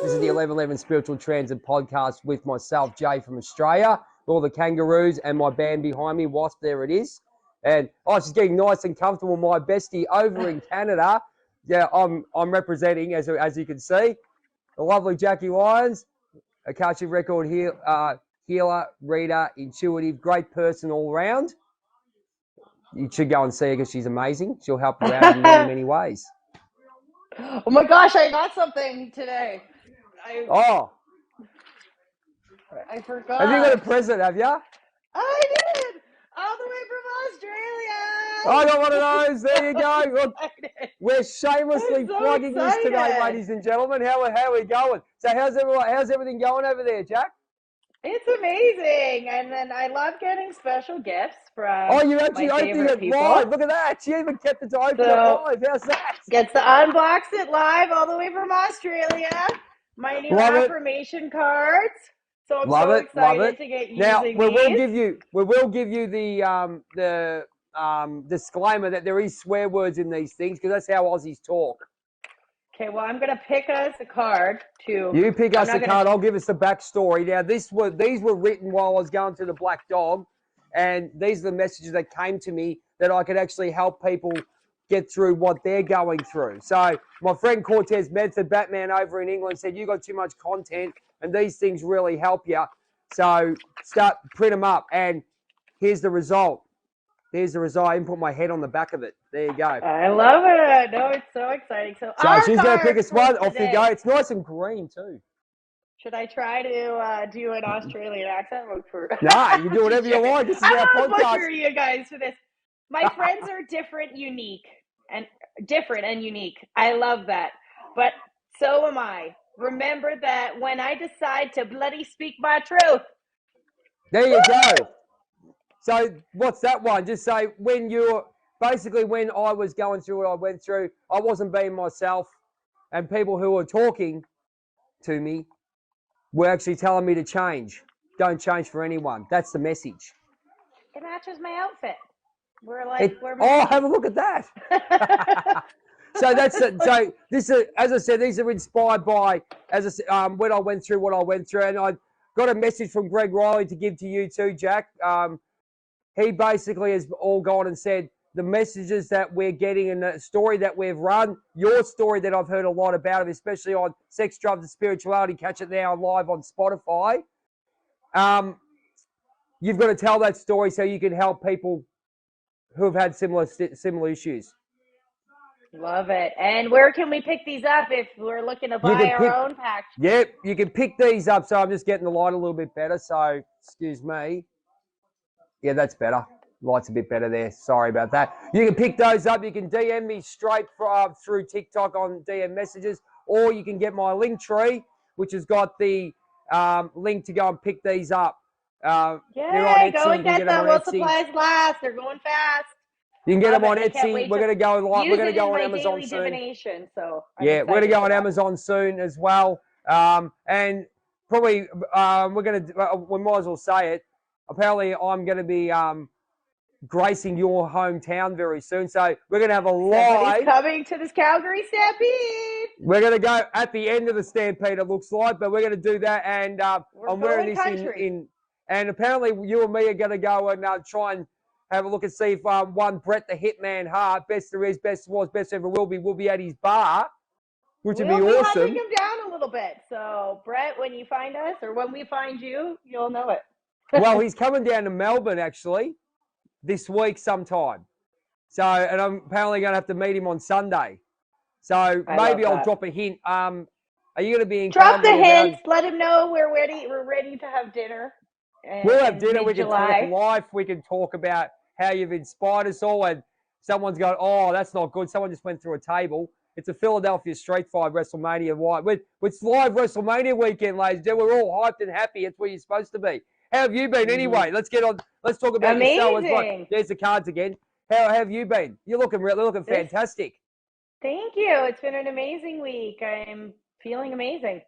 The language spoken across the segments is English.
This is the 1111 Spiritual Transit Podcast with myself, Jay from Australia, all the kangaroos and my band behind me, Wasp, there it is. And she's getting nice and comfortable. My bestie over in Canada. Yeah, I'm representing, as you can see, the lovely Jackie Lyons, Akashic record healer, reader, intuitive, great person all around. You should go and see her because she's amazing. She'll help you out in many, many ways. Oh my gosh, I got something today. I forgot. Have you got a present, have you? I did! All the way from Australia! I got one of those. There you go. Look, we're shamelessly plugging this today, ladies and gentlemen. How are we going? So how's everything going over there, Jack? It's amazing. And then I love getting special gifts from you actually opened it live. Look at that. She even kept it to open it live. How's that? Gets to unbox it live all the way from Australia. My new affirmation cards. So I'm so excited to get using now, these. we will give you the disclaimer that there is swear words in these things because that's how Aussies talk. Okay, well, I'm going to pick us a card too. You pick us a card. I'll give us the backstory. Now, these were written while I was going through the Black Dog, and these are the messages that came to me that I could actually help people get through what they're going through. So my friend Cortez Medford, Batman over in England, said, you got too much content, and these things really help you. So print them up, and here's the result. There's the result. I even put my head on the back of it. There you go. I love it. No, it's so exciting. So she's going to pick us one. Off you go. It's nice and green too. Should I try to do an Australian accent? Nah, you can do whatever you like. This is our podcast. I butcher you guys for this. My friends are different and unique. I love that. But so am I. Remember that when I decide to bloody speak my truth. There you go. So what's that one? Just say when I was going through what I went through, I wasn't being myself, and people who were talking to me were actually telling me to change. Don't change for anyone. That's the message. It matches my outfit. Have a look at that. So this is, as I said, these are inspired by when I went through what I went through, and I got a message from Greg Riley to give to you too, Jack. He basically has all gone and said the messages that we're getting and the story that we've run, your story that I've heard a lot about, especially on Sex, Drugs and Spirituality, catch it now live on Spotify. You've got to tell that story so you can help people who have had similar issues. Love it. And where can we pick these up if we're looking to buy our own pack? Yep, you can pick these up. So I'm just getting the light a little bit better. So excuse me. Yeah, that's better. Light's a bit better there. Sorry about that. You can pick those up. You can DM me straight through TikTok on DM messages, or you can get my link tree, which has got the link to go and pick these up. Go and get them while supplies last. They're going fast. You can get them on Etsy. We're going to go live. We're going to go on Amazon soon. We're going to go on Amazon soon as well. And probably we might as well say it. Apparently, I'm going to be gracing your hometown very soon. So we're going to have a live. Somebody's coming to this Calgary Stampede. We're going to go at the end of the Stampede, it looks like, but we're going to do that. And I'm wearing this in. And apparently, you and me are going to go and try and have a look and see if one Brett the Hitman Hart, best there is, best was, best ever will be at his bar, which would be awesome. We'll hunting him down a little bit. So, Brett, when you find us or when we find you, you'll know it. Well, he's coming down to Melbourne, actually, this week sometime. So, and I'm apparently going to have to meet him on Sunday. So, maybe I'll drop a hint. Are you going to be in Drop the hints. Let him know we're ready to have dinner. We'll have dinner. We can talk life. We can talk about how you've inspired us all. And someone's going, oh, that's not good. Someone just went through a table. It's a Philadelphia Street Fight WrestleMania. It's live WrestleMania weekend, ladies and gentlemen. We're all hyped and happy. It's where you're supposed to be. How have you been anyway? Let's get on. Let's talk about yourself as well. There's the cards again. How have you been? You're looking fantastic. Thank you. It's been an amazing week. I'm feeling amazing.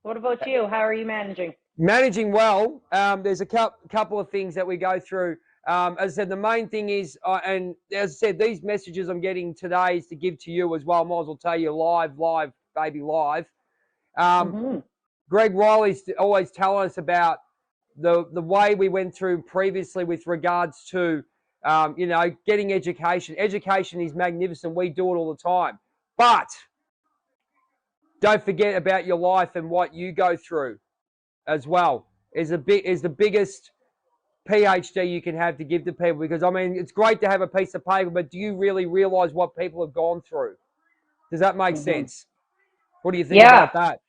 What about you? How are you managing? Managing well. There's a couple of things that we go through. As I said, the main thing is, and as I said, these messages I'm getting today is to give to you as well. I might as well tell you live, baby, live. Greg Riley's always telling us about the way we went through previously with regards to, getting education. Education is magnificent. We do it all the time. But don't forget about your life and what you go through as well is the biggest PhD you can have to give to people. Because, I mean, it's great to have a piece of paper, but do you really realize what people have gone through? Does that make sense? What do you think about that?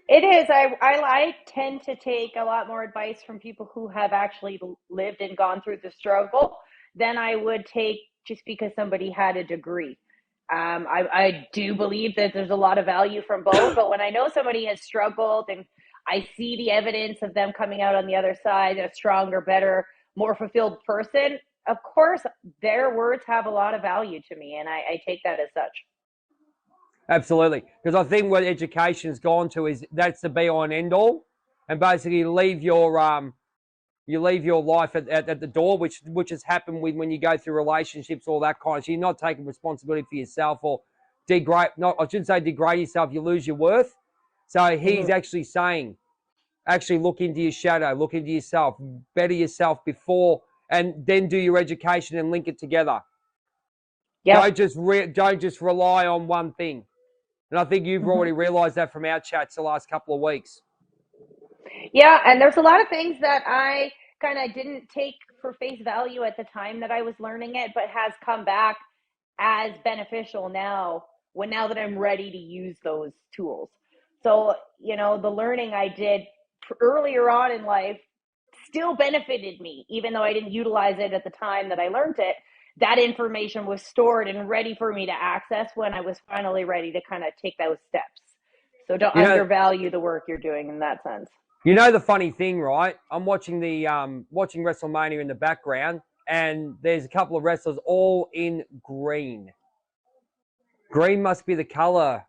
It is. I tend to take a lot more advice from people who have actually lived and gone through the struggle than I would take just because somebody had a degree. I do believe that there's a lot of value from both, but when I know somebody has struggled and I see the evidence of them coming out on the other side, a stronger, better, more fulfilled person, of course, their words have a lot of value to me, and I take that as such. Absolutely, because I think what education's gone to is that's the be all and end all, and basically you leave your life at the door, which has happened when you go through relationships, all that kind of. So you're not taking responsibility for yourself or degrade. Not I shouldn't say degrade yourself. You lose your worth. So he's actually saying, actually look into your shadow, look into yourself, better yourself before, and then do your education and link it together. Yeah. Don't just rely on one thing. And I think you've already realised that from our chats the last couple of weeks. Yeah, and there's a lot of things that I kind of didn't take for face value at the time that I was learning it, but has come back as beneficial now that I'm ready to use those tools. So, the learning I did earlier on in life still benefited me, even though I didn't utilize it at the time that I learned it. That information was stored and ready for me to access when I was finally ready to kind of take those steps. So don't undervalue the work you're doing in that sense. You know the funny thing, right? I'm watching watching WrestleMania in the background, and there's a couple of wrestlers all in green. Green must be the color.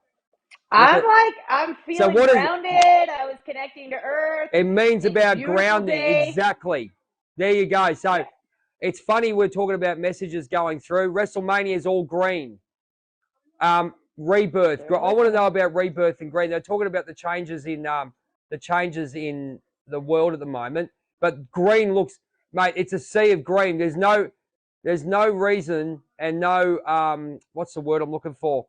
I'm feeling grounded. I was connecting to Earth. It means about grounding. Day. Exactly. There you go. So it's funny we're talking about messages going through. WrestleMania is all green. Rebirth. I want to know about rebirth and green. They're talking about the changes in the world at the moment. But green looks, mate, it's a sea of green. There's no reason and no what's the word I'm looking for?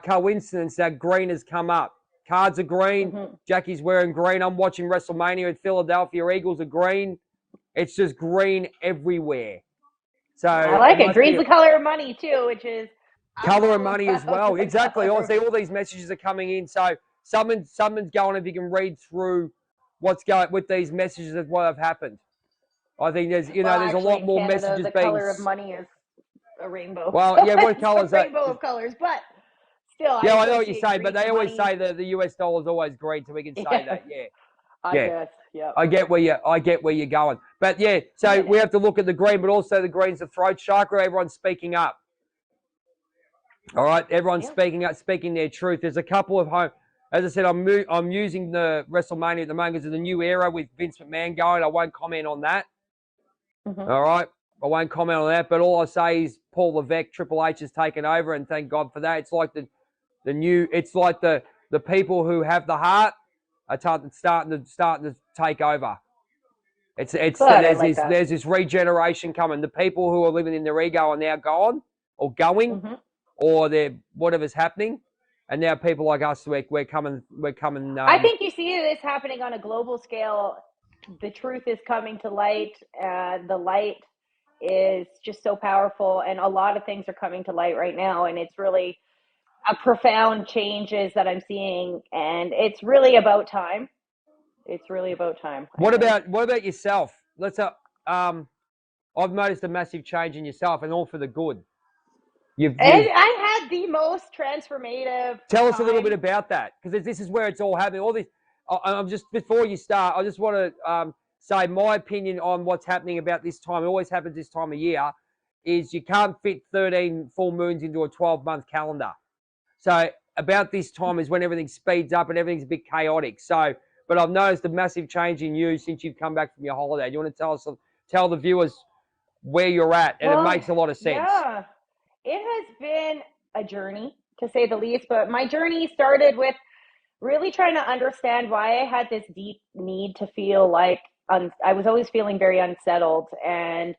Coincidence that green has come up. Cards are green. Jackie's wearing green. I'm watching WrestleMania at Philadelphia. Eagles are green. It's just green everywhere. So I like it. Green's the color of money too, which is color of money as well. Exactly. I see all these messages are coming in. So someone's going, if you can read through what's going with these messages of what have happened. I think there's there's a lot more Canada, messages the being. Color of money is a rainbow. Well, yeah, what color is that? Rainbow of colors, but still. Yeah, I know what you're saying, but they always say that the US dollar is always green, so we can say that. Yeah. I guess. Yeah. I get where you're going, but yeah. So we have to look at the green, but also the green's the throat chakra. Everyone's speaking up. All right, everyone's speaking up, speaking their truth. There's a couple of home. As I said, I'm using the WrestleMania at the moment because of the new era with Vince McMahon going. I won't comment on that. All right, I won't comment on that. But all I say is Paul Levesque, Triple H has taken over, and thank God for that. It's like the new. It's like the people who have the heart are starting to take over. There's this regeneration coming. The people who are living in their ego are now gone or going. Or they're whatever's happening, and now people like us, we're coming. I think you see this happening on a global scale. The truth is coming to light. The light is just so powerful, and a lot of things are coming to light right now, and it's really a profound changes that I'm seeing, and it's really about time. It's really about time. What about yourself? I've noticed a massive change in yourself, and all for the good. I had the most transformative. Tell us a little bit about that, because this is where it's all happening. All this. I'm just before you start. I just want to say my opinion on what's happening about this time. It always happens this time of year. Is you can't fit 13 full moons into a 12-month calendar. So about this time is when everything speeds up and everything's a bit chaotic. So, but I've noticed a massive change in you since you've come back from your holiday. Do you want to tell the viewers where you're at? And it makes a lot of sense. Yeah. It has been a journey, to say the least, but my journey started with really trying to understand why I had this deep need to feel like I was always feeling very unsettled. And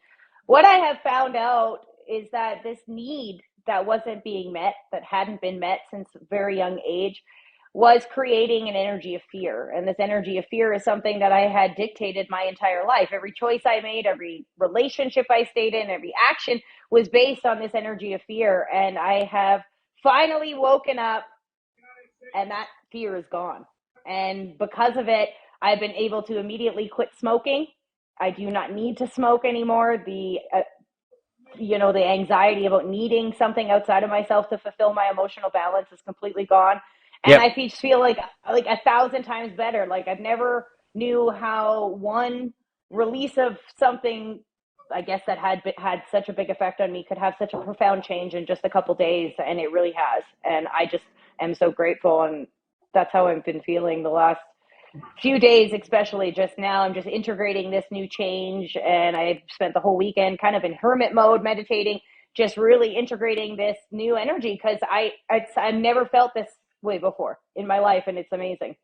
what I have found out is that this need that wasn't being met, that hadn't been met since a very young age, was creating an energy of fear. And this energy of fear is something that I had dictated my entire life. Every choice I made, every relationship I stayed in, every action was based on this energy of fear. And I have finally woken up, and that fear is gone. And because of it, I've been able to immediately quit smoking. I do not need to smoke anymore. The anxiety about needing something outside of myself to fulfill my emotional balance is completely gone. And Yep. I just feel like 1,000 times better. Like I've never knew how one release of something, I guess, that had such a big effect on me could have such a profound change in just a couple days, and it really has. And I just am so grateful, and that's how I've been feeling the last few days, especially just now. I'm just integrating this new change, and I've spent the whole weekend kind of in hermit mode, meditating, just really integrating this new energy, because I've never felt this way before in my life, and it's amazing.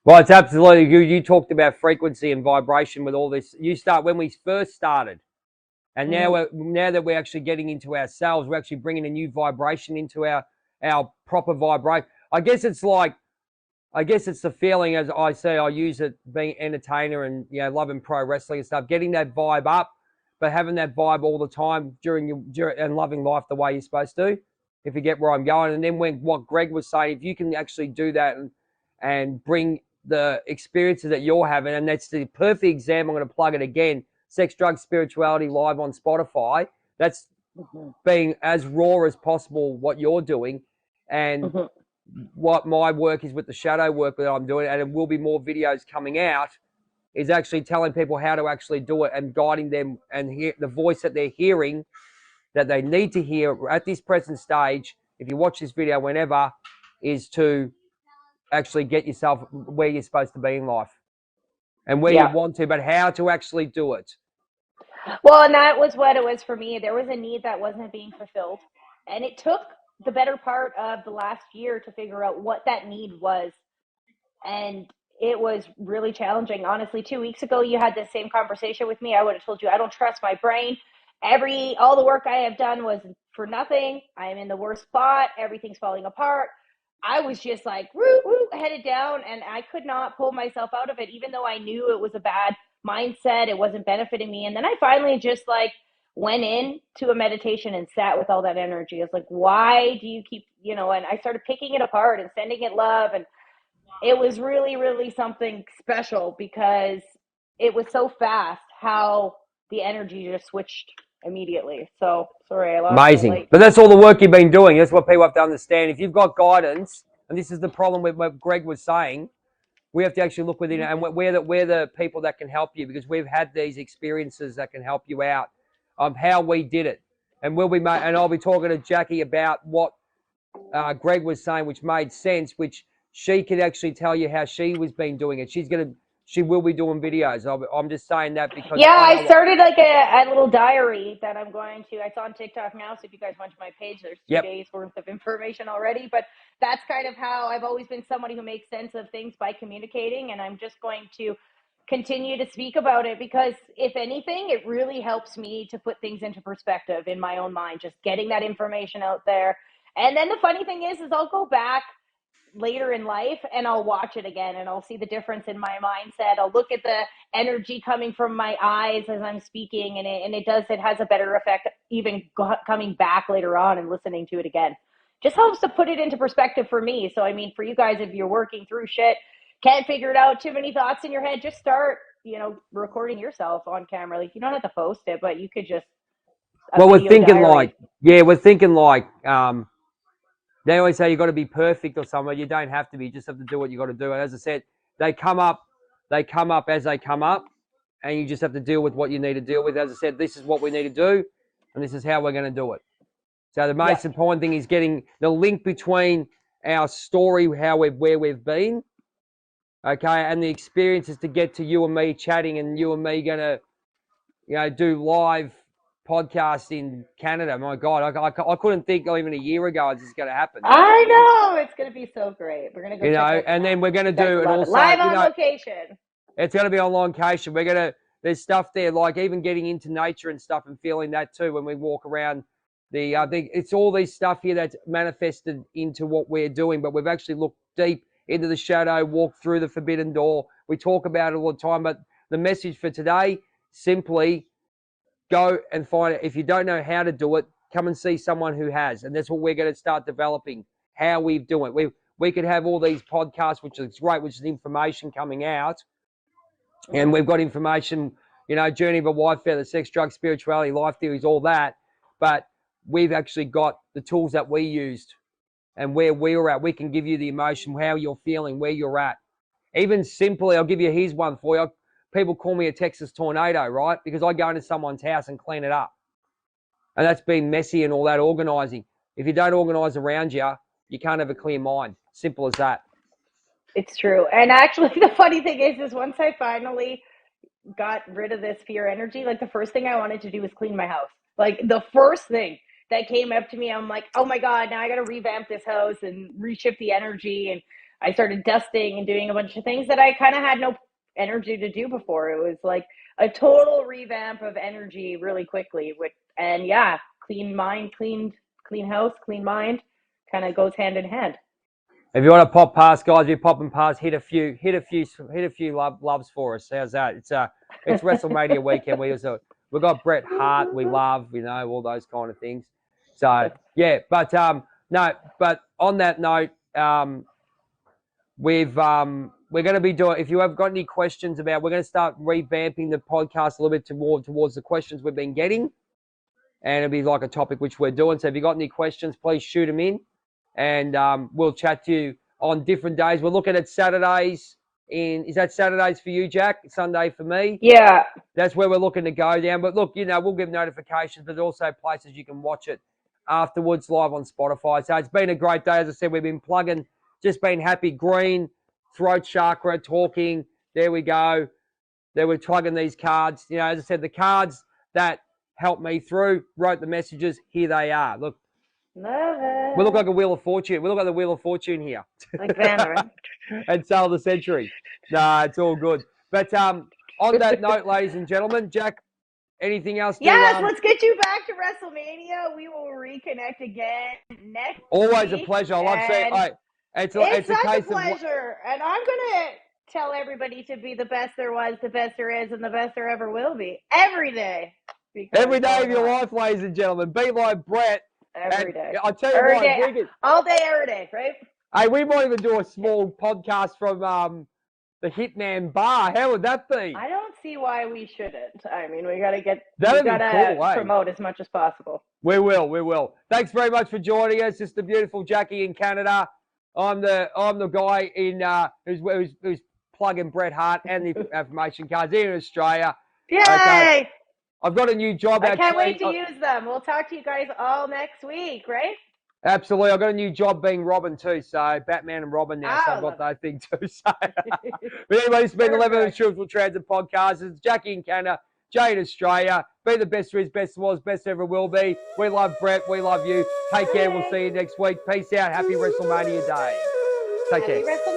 Well, it's absolutely you. You talked about frequency and vibration with all this. You start when we first started, and Mm-hmm. now that we're actually getting into ourselves, we're actually bringing a new vibration into our proper vibration. I guess it's the feeling, as I say, I use it being an entertainer and loving pro wrestling and stuff, getting that vibe up, but having that vibe all the time and loving life the way you're supposed to. If you get where I'm going, and then when what Greg was saying, if you can actually do that and bring the experiences that you're having, and that's the perfect example. I'm going to plug it again: Sex, Drugs, Spirituality live on Spotify. That's Mm-hmm. being as raw as possible what you're doing, and Mm-hmm. what my work is with the shadow work that I'm doing, and there will be more videos coming out, is actually telling people how to actually do it and guiding them and hear the voice that they're hearing that they need to hear at this present stage. If you watch this video whenever, is to actually get yourself where you're supposed to be in life and where you Yeah. want to, but how to actually do it. Well, and that was what it was for me. There was a need that wasn't being fulfilled. And it took the better part of the last year to figure out what that need was. And it was really challenging. Honestly, 2 weeks ago, you had the same conversation with me. I would have told you, I don't trust my brain. All the work I have done was for nothing. I'm in the worst spot. Everything's falling apart. I was just like, woo, woo, headed down, and I could not pull myself out of it, even though I knew it was a bad mindset. It wasn't benefiting me. And then I finally just like went in to a meditation and sat with all that energy. I was like, why do you keep, and I started picking it apart and sending it love. And it was really, really something special, because it was so fast how the energy just switched immediately. So sorry, I lost my Amazing. light. But that's all the work you've been doing. That's what people have to understand. If you've got guidance, and this is the problem with what Greg was saying, we have to actually look within it, and we're the people that can help you, because we've had these experiences that can help you out of how we did it. And I'll be talking to Jackie about what Greg was saying, which made sense, which she could actually tell you how she was been doing it. She will be doing videos. I'm just saying that because Yeah, I I know. started like a little diary that I'm going to. It's on TikTok now, so if you guys went to my page, there's two Yep. days worth of information already. But that's kind of how I've always been somebody who makes sense of things by communicating, and I'm just going to continue to speak about it, because if anything, it really helps me to put things into perspective in my own mind, just getting that information out there. And then the funny thing is I'll go back later in life and I'll watch it again, and I'll see the difference in my mindset. I'll look at the energy coming from my eyes as I'm speaking, and it has a better effect even coming back later on and listening to it again. Just helps to put it into perspective for me. So I mean, for you guys, if you're working through shit, can't figure it out, too many thoughts in your head, just start, recording yourself on camera. Like, you don't have to post it, but you could just a Well, video diary. we're thinking like, they always say you got to be perfect or something. You don't have to be. You just have to do what you got to do. And as I said, they come up as they come up, and you just have to deal with what you need to deal with. As I said, this is what we need to do, and this is how we're going to do it. So the Yeah. most important thing is getting the link between our story, where we've been, okay, and the experiences to get to you and me chatting, and you and me going to, do live podcast in Canada. My God, I couldn't think even a year ago this is going to happen. I know it's going to be so great. We're going to go You check know, out the and then we're going to do, and also, live you on know, location. it's going to be on location. There's stuff there, like even getting into nature and stuff and feeling that too when we walk around it's all these stuff here that's manifested into what we're doing, but we've actually looked deep into the shadow, walked through the forbidden door. We talk about it all the time, but the message for today, simply go and find it. If you don't know how to do it, come and see someone who has. And that's what we're going to start developing, how we do it. We could have all these podcasts, which is great, which is information coming out. And we've got information, you know, journey of a Whitefeather, sex, drugs, spirituality, life theories, all that. But we've actually got the tools that we used and where we were at. We can give you the emotion, how you're feeling, where you're at. Even simply, I'll give you, here's one for you. People call me a Texas tornado, right? Because I go into someone's house and clean it up. And that's been messy and all that organising. If you don't organise around you, you can't have a clear mind. Simple as that. It's true. And actually, the funny thing is once I finally got rid of this fear energy, like the first thing I wanted to do was clean my house. Like the first thing that came up to me, I'm like, oh my God, now I got to revamp this house and reshift the energy. And I started dusting and doing a bunch of things that I kind of had no energy to do before. It was like a total revamp of energy really quickly. And yeah, clean mind, clean house, clean mind kind of goes hand in hand. If you want to pop past, guys, you're popping past, hit a few loves for us. How's that? It's WrestleMania weekend. We've got Bret Hart, we love, you know, all those kind of things. So yeah, but no, but on that note, we're going to be doing. If you have got any questions about, we're going to start revamping the podcast a little bit towards the questions we've been getting, and it'll be like a topic which we're doing. So if you got any questions, please shoot them in. And we'll chat to you on different days. We're looking at Saturdays. Is that Saturdays for you, Jack? Sunday for me? Yeah. That's where we're looking to go down. But look, you know, we'll give notifications, but also places you can watch it afterwards live on Spotify. So it's been a great day. As I said, we've been plugging, just been happy, green, throat chakra, talking. There we go. There we're plugging these cards. You know, as I said, the cards that helped me through, wrote the messages. Here they are. Look. Love it. We look like a Wheel of Fortune. We look like the Wheel of Fortune here. Like Vander. And Sale of the Century. No, it's all good. But on that note, ladies and gentlemen, Jack, anything else? Yes, let's get you back to WrestleMania. We will reconnect again next Always week. A pleasure. I love saying it's such a pleasure. And I'm going to tell everybody to be the best there was, the best there is, and the best there ever will be. Every day. Every day of your life, ladies and gentlemen. Be like Brett. Every day. I'll tell you what. All day, every day, right? Hey, we might even do a small podcast from the Hitman Bar. How would that be? I don't see why we shouldn't. I mean, we got to cool, promote as much as possible. We will. Thanks very much for joining us. It's the beautiful Jackie in Canada. I'm the guy in who's plugging Bret Hart and the affirmation cards here in Australia. Yay! Okay. I've got a new job. I can't wait to use them. We'll talk to you guys all next week, right? Absolutely. I've got a new job being Robin too. So Batman and Robin now. So I've got that thing too. So. But anyway, it's been 11 of the Spiritual Transit Podcast. It's Jackie in Canada, Jay in Australia. Be the best there is, best there was, best ever will be. We love Brett. We love you. Take care. We'll see you next week. Peace out. Happy WrestleMania Day. Take care.